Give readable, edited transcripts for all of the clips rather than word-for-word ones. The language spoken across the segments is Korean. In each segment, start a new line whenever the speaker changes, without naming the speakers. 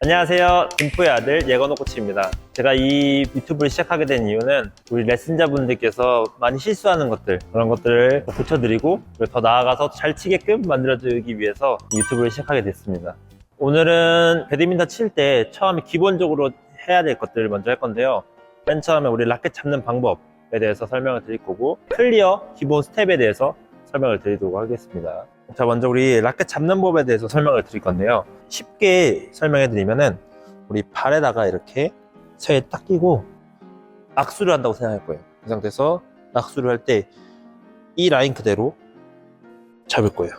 안녕하세요. dim프의 아들 예건호 코치입니다. 제가 이 유튜브를 시작하게 된 이유는 우리 레슨자분들께서 많이 실수하는 것들, 그런 것들을 고쳐드리고 더 나아가서 잘 치게끔 만들어드리기 위해서 이 유튜브를 시작하게 됐습니다. 오늘은 배드민턴 칠 때 처음에 기본적으로 해야 될 것들을 먼저 할 건데요. 맨 처음에 우리 라켓 잡는 방법에 대해서 설명을 드릴 거고, 클리어 기본 스텝에 대해서 설명을 드리도록 하겠습니다. 자, 먼저 우리 라켓 잡는 법에 대해서 설명을 드릴 건데요. 쉽게 설명해 드리면은 우리 발에다가 이렇게 서에 딱 끼고 악수를 한다고 생각할 거예요. 이 상태에서 악수를 할 때 이 라인 그대로 잡을 거예요.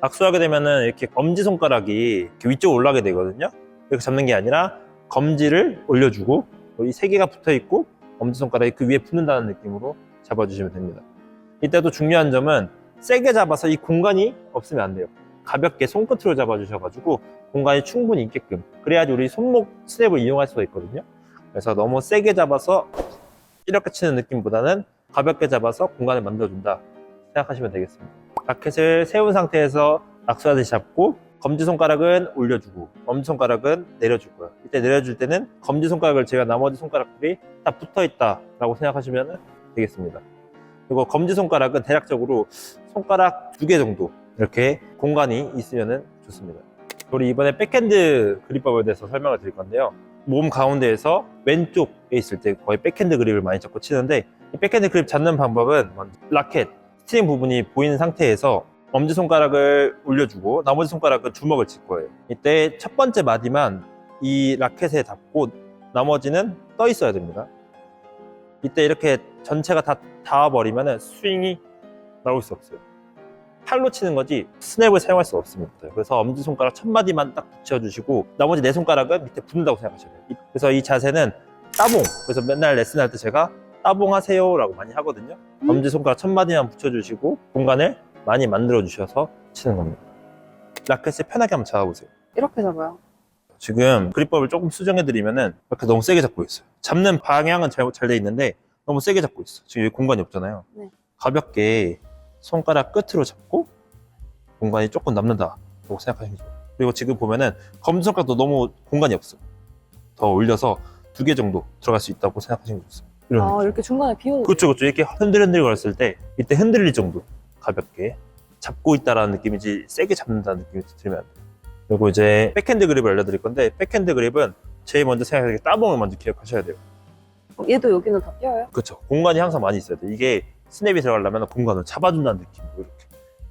악수하게 되면은 이렇게 엄지손가락이 이렇게 위쪽으로 올라가게 되거든요. 이렇게 잡는 게 아니라 검지를 올려주고 이 세 개가 붙어 있고 엄지손가락이 그 위에 붙는다는 느낌으로 잡아주시면 됩니다. 이때도 중요한 점은 세게 잡아서 이 공간이 없으면 안 돼요. 가볍게 손끝으로 잡아주셔가지고 공간이 충분히 있게끔, 그래야지 우리 손목 스냅을 이용할 수가 있거든요. 그래서 너무 세게 잡아서 이렇게 치는 느낌보다는 가볍게 잡아서 공간을 만들어준다 생각하시면 되겠습니다. 라켓을 세운 상태에서 악수하듯이 잡고 검지손가락은 올려주고 엄지손가락은 내려줄 거예요. 이때 내려줄 때는 검지손가락을 제외한 나머지 손가락들이 다 붙어있다 라고 생각하시면 되겠습니다. 그리고 검지손가락은 대략적으로 손가락 2개 정도 이렇게 공간이 있으면 좋습니다. 우리 이번에 백핸드 그립법에 대해서 설명을 드릴 건데요. 몸 가운데에서 왼쪽에 있을 때 거의 백핸드 그립을 많이 잡고 치는데, 이 백핸드 그립 잡는 방법은 먼저 라켓 스트링 부분이 보이는 상태에서 엄지손가락을 올려주고 나머지 손가락은 주먹을 칠 거예요. 이때 첫 번째 마디만 이 라켓에 닿고 나머지는 떠 있어야 됩니다. 이때 이렇게 전체가 다 닿아버리면 스윙이 나올 수 없어요. 팔로 치는 거지 스냅을 사용할 수 없습니다. 그래서 엄지손가락 첫 마디만 딱 붙여주시고 나머지 네 손가락은 밑에 붙는다고 생각하셔야 돼요. 그래서 이 자세는 따봉, 그래서 맨날 레슨할 때 제가 따봉 하세요 라고 많이 하거든요. 엄지손가락 첫 마디만 붙여주시고 공간을 많이 만들어 주셔서 치는 겁니다. 라켓을 편하게 한번 잡아보세요.
이렇게 잡아요.
지금 그립법을 조금 수정해 드리면은 이렇게 너무 세게 잡고 있어요. 잡는 방향은 잘 돼 있는데 너무 세게 잡고 있어. 지금 여기 공간이 없잖아요.
네.
가볍게 손가락 끝으로 잡고 공간이 조금 남는다고 생각하시면 좋아요. 그리고 지금 보면은 검지손가락도 너무 공간이 없어. 더 올려서 2개 정도 들어갈 수 있다고 생각하시면 좋습니다. 이런 느낌.
이렇게 중간에 비우는.
그렇죠. 이렇게 흔들흔들 걸었을 때 이때 흔들릴 정도 가볍게 잡고 있다라는 느낌이지 세게 잡는다는 느낌이 들면 안 돼요. 그리고 이제 백핸드 그립을 알려드릴 건데, 백핸드 그립은 제일 먼저 생각하는 게 따봉을 먼저 기억하셔야 돼요.
얘도 여기는 다 띄어요?
그렇죠. 공간이 항상 많이 있어야 돼요. 이게 스냅이 들어가려면 공간을 잡아준다는 느낌으로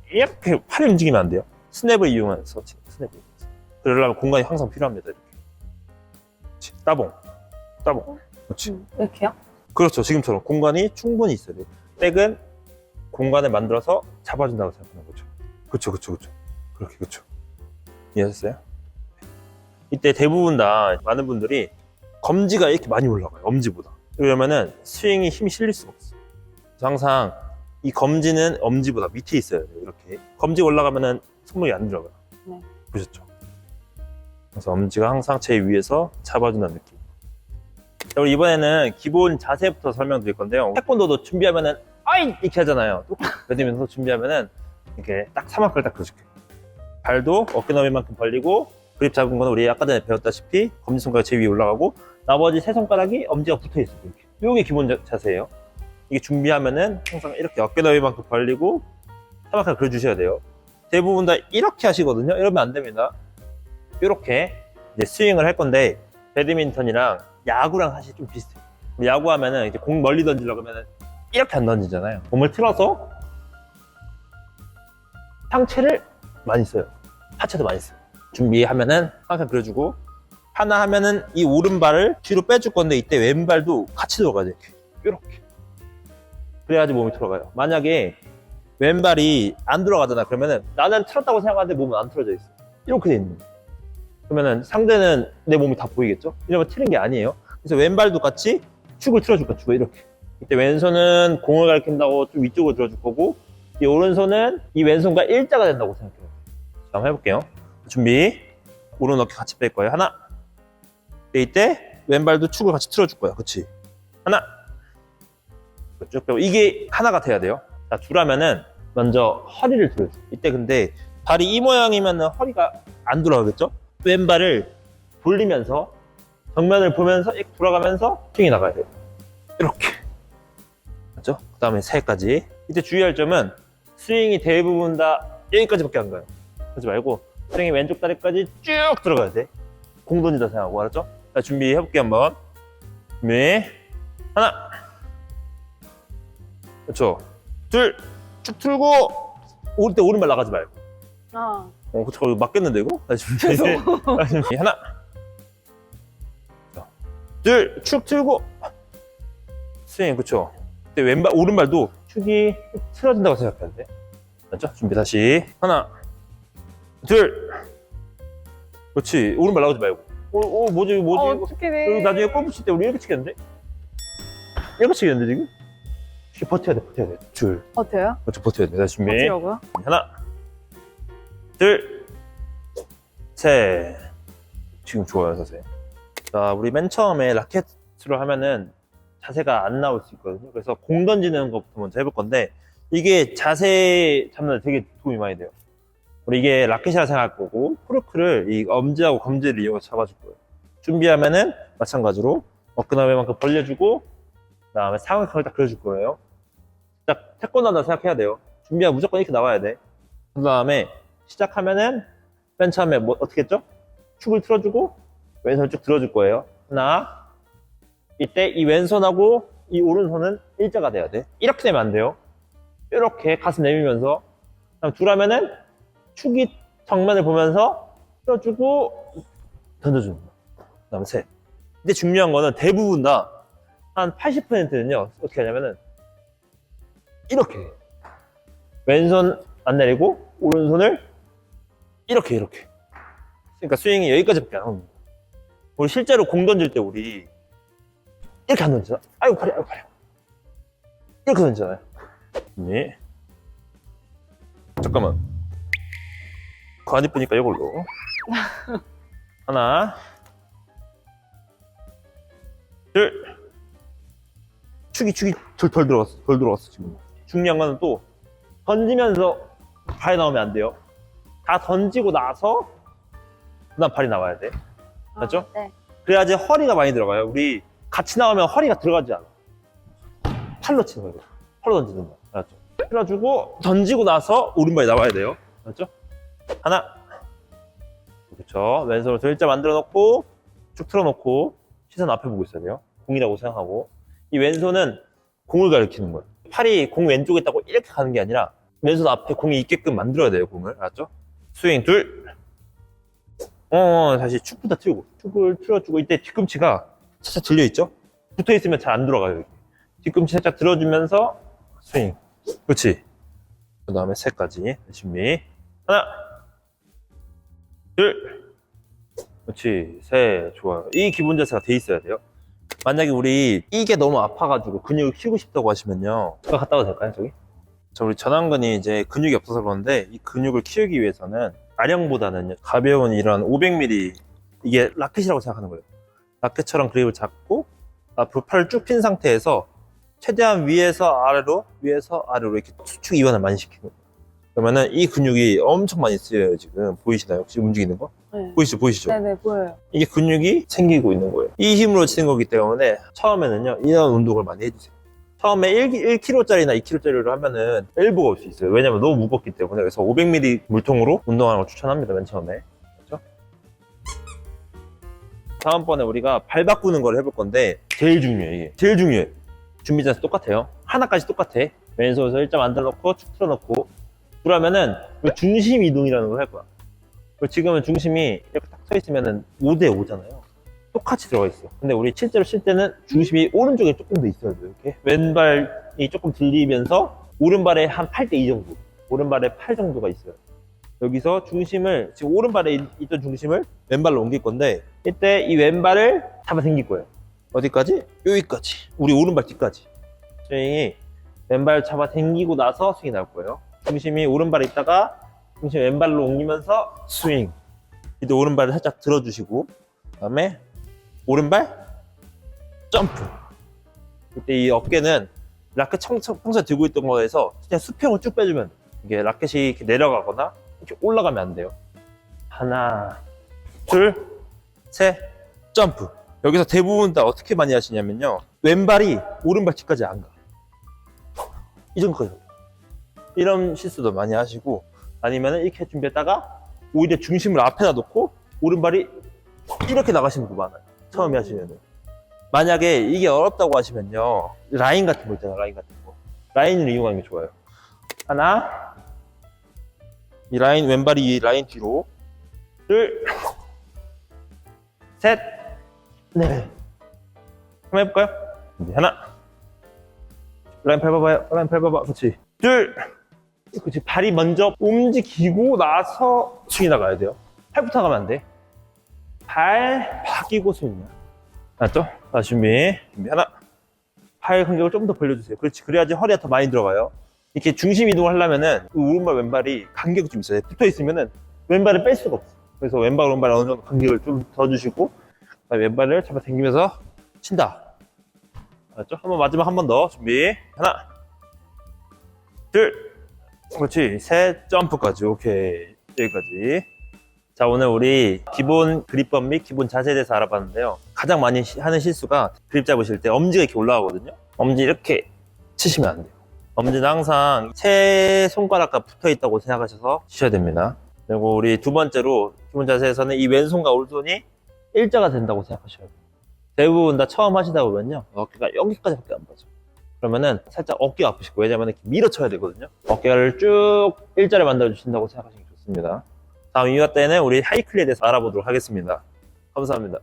이렇게 팔이 움직이면 안 돼요. 스냅을 이용해서 스냅을 이용해서. 그러려면 공간이 항상 필요합니다. 이렇게. 그렇지. 따봉. 그렇지.
이렇게요?
그렇죠. 지금처럼 공간이 충분히 있어야 돼요. 백은 공간을 만들어서 잡아준다고 생각하는 거죠. 그렇죠. 그렇게, 그렇죠. 이해하셨어요? 이때 대부분 다 많은 분들이 검지가 이렇게 많이 올라가요. 엄지보다. 그러면은 스윙이 힘이 실릴 수가 없어요. 그래서 항상 이 검지는 엄지보다 밑에 있어야 돼요. 이렇게 검지 올라가면은 손목이 안 들어가요.
네.
보셨죠? 그래서 엄지가 항상 제일 위에서 잡아준다는 느낌. 자, 우리 이번에는 기본 자세부터 설명드릴 건데요. 태권도도 준비하면은 아이! 이렇게 하잖아요. 배드민턴도 준비하면은 이렇게 딱 사막을 딱 그려줄게요. 발도 어깨 너비만큼 벌리고, 그립 잡은 거는 우리 아까 전에 배웠다시피 검지손가락 제일 위에 올라가고 나머지 세 손가락이 엄지가 붙어 있어요. 이렇게. 이게 기본 자세예요. 이게 준비하면은 항상 이렇게 어깨 너비만큼 벌리고 사막을 그려주셔야 돼요. 대부분 다 이렇게 하시거든요. 이러면 안 됩니다. 이렇게 이제 스윙을 할 건데, 배드민턴이랑 야구랑 사실 좀 비슷해요. 야구하면은 이제 공 멀리 던지려고 하면은 이렇게 안 던지잖아요. 몸을 틀어서 상체를 많이 써요. 하체도 많이 써요. 준비하면은 항상 그려주고, 하나 하면은 이 오른발을 뒤로 빼줄 건데 이때 왼발도 같이 들어가야 돼요. 이렇게. 그래야지 몸이 들어가요. 만약에 왼발이 안 들어가잖아. 그러면은 나는 틀었다고 생각하는데 몸은 안 틀어져 있어. 이렇게 돼 있는 거예요. 그러면은 상대는 내 몸이 다 보이겠죠? 이러면 틀은 게 아니에요. 그래서 왼발도 같이 축을 틀어줄 거야. 축을 이렇게. 이때 왼손은 공을 가리킨다고 좀 위쪽으로 들어줄 거고, 이 오른손은 이 왼손과 일자가 된다고 생각해요. 자, 한번 해볼게요. 준비. 오른 어깨 같이 뺄 거예요. 하나. 이때 왼발도 축을 같이 틀어줄 거야. 그치? 하나. 쭉 빼고. 이게 하나가 돼야 돼요. 자, 둘하면은 먼저 허리를 들어줘. 이때 근데 발이 이 모양이면 허리가 안 돌아가겠죠? 왼발을 돌리면서 정면을 보면서 이렇게 돌아가면서 스윙이 나가야 돼요. 이렇게. 맞죠? 그 다음에 세까지. 이때 주의할 점은 스윙이 대부분 다 여기까지밖에 안 가요. 그러지 말고 스윙이 왼쪽 다리까지 쭉 들어가야 돼. 공 던지다 생각하고, 알았죠? 자, 준비해볼게요, 한번. 준비. 하나. 그렇죠. 둘. 쭉 틀고, 올 때 오른발 나가지 말고.
아,
그쵸. 이거 맞겠는데, 이거? 다시 준비. 다시 준비. 하나. 자, 둘. 축 틀고. 스윙, 그쵸. 그때 왼발, 오른발도 축이 틀어진다고 생각해야 돼. 맞죠? 준비 다시. 하나. 둘. 그렇지. 오른발 나가지 말고. 뭐지, 뭐지? 이거.
어떡해.
여기 나중에 골프 칠 때 우리 이렇게 치겠는데? 이렇게 치겠는데, 지금? 이렇게 버텨야 돼, 버텨야 돼. 둘.
어때요?
그렇죠, 버텨야 돼. 다시 준비.
어쩌라고요?
하나. 둘. 셋. 지금 좋아요, 자세. 자, 우리 맨 처음에 라켓으로 하면은 자세가 안 나올 수 있거든요. 그래서 공 던지는 것부터 먼저 해볼 건데, 이게 자세 잡는 데 되게 도움이 많이 돼요. 우리 이게 라켓이라 생각할 거고, 코르크를 이 엄지하고 검지를 이용해서 잡아줄 거예요. 준비하면은 마찬가지로 어깨너비만큼 벌려주고, 그 다음에 삼각형을 딱 그려줄 거예요. 딱 태권도 한다 생각해야 돼요. 준비하면 무조건 이렇게 나와야 돼. 그 다음에 시작하면은 맨 처음에 뭐 어떻게 했죠? 축을 틀어주고 왼손을 쭉 들어줄 거예요. 하나. 이때 이 왼손하고 이 오른손은 일자가 돼야 돼. 이렇게 되면 안 돼요. 이렇게 가슴 내밀면서. 그다음 둘 하면은 축이 정면을 보면서 틀어주고 던져주는 거야. 그 다음 셋. 근데 중요한 거는 대부분 다 한 80%는요 어떻게 하냐면은 이렇게 왼손 안 내리고 오른손을 이렇게 그러니까 스윙이 여기까지밖에 안 합니다. 우리 실제로 공 던질 때 우리 이렇게 안 던지잖아. 아이고 팔이 이렇게 던지잖아요. 네. 잠깐만 그거 안 이쁘니까 이걸로 하나 둘 축이 덜 들어갔어 지금. 중요한 거는 또 던지면서 발이 나오면 안 돼요. 다 던지고 나서 그다음 발이 나와야 돼. 맞죠?
네.
그래야지 허리가 많이 들어가요. 우리 같이 나오면 허리가 들어가지 않아. 팔로 치는 거예요. 팔로 던지는 거야. 알았죠? 그래가지고 던지고 나서 오른발이 나와야 돼요. 알았죠? 하나. 그렇죠. 왼손으로 일자 만들어 놓고 쭉 틀어 놓고 시선 앞에 보고 있어야 돼요. 공이라고 생각하고. 이 왼손은 공을 가리키는 거예요. 팔이 공 왼쪽에 있다고 이렇게 가는 게 아니라 왼손 앞에 공이 있게끔 만들어야 돼요, 공을. 알았죠? 스윙 둘. 다시 축부터 틀고. 축을 틀어주고, 이때 뒤꿈치가 살짝 들려있죠? 붙어 있으면 잘 안 들어가요, 여기. 뒤꿈치 살짝 들어주면서 스윙. 그렇지. 그 다음에 셋까지. 준비. 하나. 둘. 그렇지. 셋. 좋아요. 이 기본 자세가 돼 있어야 돼요. 만약에 우리 이게 너무 아파가지고 근육을 키우고 싶다고 하시면요. 제가 갔다 와도 될까요, 저기? 우리 전완근이 이제 근육이 없어서 그러는데 이 근육을 키우기 위해서는 아령보다는 가벼운 이런 500mm 이게 라켓이라고 생각하는 거예요. 라켓처럼 그립을 잡고 앞으로 팔을 쭉 핀 상태에서 최대한 위에서 아래로 이렇게 수축 이완을 많이 시키는 거예요. 그러면은 이 근육이 엄청 많이 쓰여요. 지금 보이시나요? 혹시 움직이는 거?
네.
보이시죠?
네네, 보여요.
이게 근육이 생기고 있는 거예요. 이 힘으로 치는 거기 때문에 처음에는요 이런 운동을 많이 해주세요. 처음에 1kg짜리나 2kg짜리로 하면은 엘보가 올 수 있어요. 왜냐면 너무 무겁기 때문에. 그래서 500ml 물통으로 운동하는 걸 추천합니다, 맨 처음에. 그렇죠? 다음번에 우리가 발 바꾸는 걸 해볼 건데 제일 중요해, 이게. 제일 중요해. 준비 자세 똑같아요. 하나까지 똑같아. 왼손에서 일자 만들어 놓고 축 틀어 놓고. 그러면은 중심 이동이라는 걸 할 거야. 지금은 중심이 이렇게 딱 서 있으면은 5대 5잖아요. 똑같이 들어가 있어. 근데 우리 실제로 칠 때는 중심이 오른쪽에 조금 더 있어야 돼요. 이렇게 왼발이 조금 들리면서 오른발에 한 8대 2 정도, 오른발에 8 정도가 있어요. 여기서 중심을, 지금 오른발에 있던 중심을 왼발로 옮길 건데 이때 이 왼발을 잡아 당길 거예요. 어디까지? 여기까지. 우리 오른발 뒤까지. 스윙이 왼발 잡아 당기고 나서 스윙이 나올 거예요. 중심이 오른발에 있다가 중심 왼발로 옮기면서 스윙. 이때 오른발을 살짝 들어주시고 그다음에 오른발 점프. 이때 이 어깨는 라켓 평소에 들고 있던 거에서 그냥 수평을 쭉 빼주면 이게 라켓이 이렇게 내려가거나 이렇게 올라가면 안 돼요. 하나, 둘, 셋, 점프. 여기서 대부분 다 어떻게 많이 하시냐면요. 왼발이 오른발 뒤까지 안 가. 이 정도까지. 이런 실수도 많이 하시고, 아니면 이렇게 준비했다가 오히려 중심을 앞에다 놓고 오른발이 이렇게 나가시는 분도 많아요. 처음에 하시면은. 만약에 이게 어렵다고 하시면요. 라인 같은 거 있잖아요. 라인 같은 거. 라인을 이용하는 게 좋아요. 하나. 이 라인, 왼발이 이 라인 뒤로. 둘. 셋. 넷. 한번 해볼까요? 하나. 라인 밟아봐요. 라인 밟아봐. 그렇지. 둘. 그렇지. 발이 먼저 움직이고 나서 스윙이 나가야 돼요. 팔부터 가면 안 돼. 발 바뀌고 스윙이야. 알았죠? 자, 준비. 하나. 팔 간격을 좀 더 벌려주세요. 그렇지. 그래야지 허리가 더 많이 들어가요. 이렇게 중심 이동을 하려면은 오른발 왼발이 간격이 좀 있어요. 붙어 있으면은 왼발을 뺄 수가 없어. 그래서 왼발 오른발 어느 정도 간격을 좀 더 주시고 왼발을 잡아 당기면서 친다. 알았죠? 마지막 한 번 더. 준비. 하나. 둘. 그렇지. 셋. 점프까지. 오케이. 여기까지. 자, 오늘 우리 기본 그립법 및 기본 자세에 대해서 알아봤는데요. 가장 많이 하는 실수가 그립 잡으실 때 엄지가 이렇게 올라가거든요. 엄지 이렇게 치시면 안 돼요. 엄지는 항상 세 손가락과 붙어 있다고 생각하셔서 치셔야 됩니다. 그리고 우리 두 번째로 기본 자세에서는 이 왼손과 오른손이 일자가 된다고 생각하셔야 돼요. 대부분 다 처음 하시다 보면요. 어깨가 여기까지밖에 안 빠져. 그러면은 살짝 어깨가 아프실 거예요. 왜냐면 이렇게 밀어쳐야 되거든요. 어깨를 쭉 일자를 만들어 주신다고 생각하시면 좋습니다. 다음 2화 때는 우리 하이클리에 대해서 알아보도록 하겠습니다. 감사합니다.